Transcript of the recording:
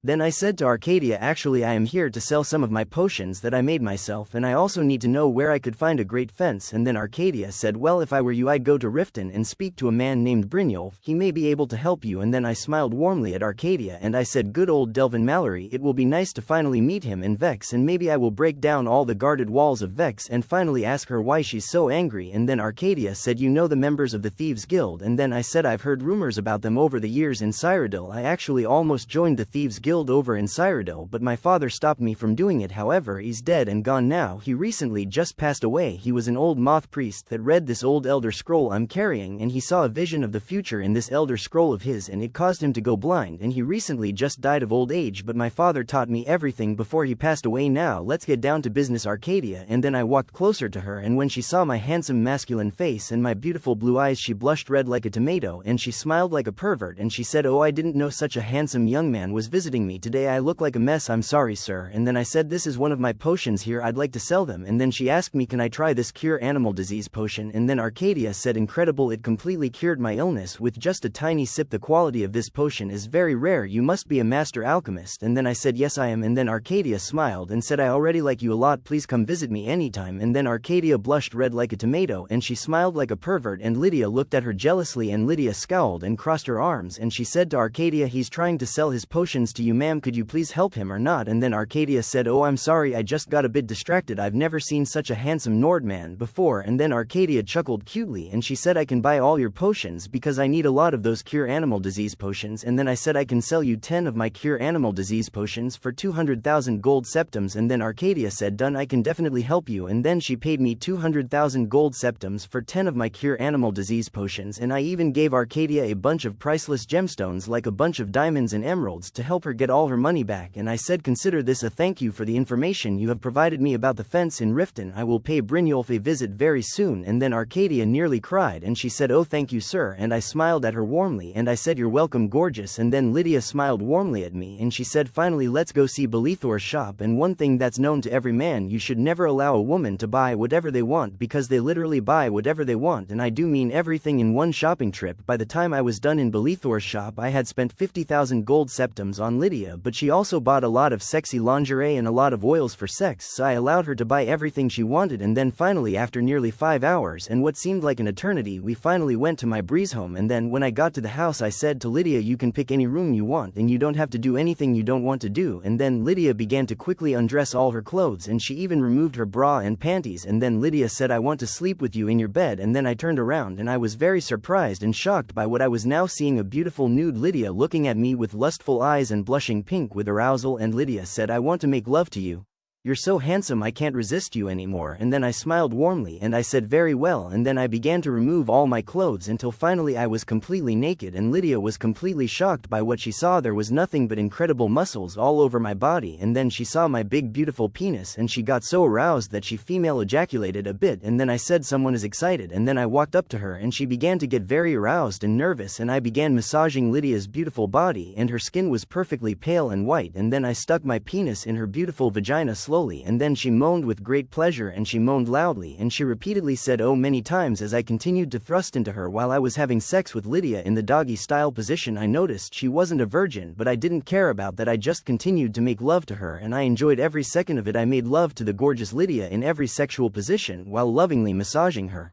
Then I said to Arcadia, actually I am here to sell some of my potions that I made myself, and I also need to know where I could find a great fence. And then Arcadia said, well, if I were you I'd go to Riften and speak to a man named Brynjolf, he may be able to help you. And then I smiled warmly at Arcadia and I said, good old Delvin Mallory, it will be nice to finally meet him in Vex, and maybe I will break down all the guarded walls of Vex and finally ask her why she's so angry. And then Arcadia said, you know the members of the Thieves Guild? And then I said, I've heard rumors about them over the years in Cyrodiil. I actually almost joined the Thieves Guild over in Cyrodiil, but my father stopped me from doing it. However, he's dead and gone now. He recently just passed away. He was an old moth priest that read this old elder scroll I'm carrying, and he saw a vision of the future in this elder scroll of his, and it caused him to go blind, and he recently just died of old age, but my father taught me everything before he passed away. Now let's get down to business, Arcadia. And then I walked closer to her, and when she saw my handsome masculine face and my beautiful blue eyes, she blushed red like a tomato and she smiled like a pervert, and she said, oh, I didn't know such a handsome young man was visiting me today. I look like a mess. I'm sorry, sir. And then I said, this is one of my potions here, I'd like to sell them. And then she asked me, can I try this cure animal disease potion? And then Arcadia said, incredible, it completely cured my illness with just a tiny sip. The quality of this potion is very rare. You must be a master alchemist. And then I said, yes I am. And then Arcadia smiled and said, I already like you a lot, please come visit me anytime. And then Arcadia blushed red like a tomato and she smiled like a pervert, and Lydia looked at her jealously, and Lydia scowled and crossed her arms, and she said to Arcadia, he's trying to sell his potions to you, ma'am, could you please help him or not? And then Arcadia said, oh, I'm sorry, I just got a bit distracted, I've never seen such a handsome Nordman before. And then Arcadia chuckled cutely and she said, I can buy all your potions because I need a lot of those cure animal disease potions. And then I said, I can sell you 10 of my cure animal disease potions for 200,000 gold septums. And then Arcadia said, done, I can definitely help you. And then she paid me 200,000 gold septums for 10 of my cure animal disease potions, and I even gave Arcadia a bunch of priceless gemstones like a bunch of diamonds and emeralds to help her get all her money back. And I said, consider this a thank you for the information you have provided me about the fence in Riften. I will pay Brynjolf a visit very soon. And then Arcadia nearly cried and she said, oh, thank you, sir. And I smiled at her warmly and I said, you're welcome, gorgeous. And then Lydia smiled warmly at me and she said, finally, let's go see Belethor's shop. And one thing that's known to every man, you should never allow a woman to buy whatever they want, because they literally buy whatever they want, and I do mean everything, in one shopping trip. By the time I was done in Belethor's shop, I had spent 50,000 gold septums on Lydia, but she also bought a lot of sexy lingerie and a lot of oils for sex, so I allowed her to buy everything she wanted. And then finally, after nearly 5 hours and what seemed like an eternity, we finally went to my breeze home. And then when I got to the house, I said to Lydia, you can pick any room you want and you don't have to do anything you don't want to do. And then Lydia began to quickly undress all her clothes and she even removed her bra and panties. And then Lydia said, I want to sleep with you in your bed. And then I turned around and I was very surprised and shocked by what I was now seeing, a beautiful nude Lydia looking at me with lustful eyes and blushing pink with arousal. And Lydia said, I want to make love to you. You're so handsome, I can't resist you anymore. And then I smiled warmly and I said, very well. And then I began to remove all my clothes until finally I was completely naked, and Lydia was completely shocked by what she saw. There was nothing but incredible muscles all over my body, and then she saw my big beautiful penis and she got so aroused that she female ejaculated a bit. And then I said, someone is excited. And then I walked up to her and she began to get very aroused and nervous, and I began massaging Lydia's beautiful body, and her skin was perfectly pale and white. And then I stuck my penis in her beautiful vagina slowly, and then she moaned with great pleasure, and she moaned loudly and she repeatedly said oh many times as I continued to thrust into her while I was having sex with Lydia in the doggy style position. I noticed she wasn't a virgin, but I didn't care about that. I just continued to make love to her and I enjoyed every second of it. I made love to the gorgeous Lydia in every sexual position while lovingly massaging her.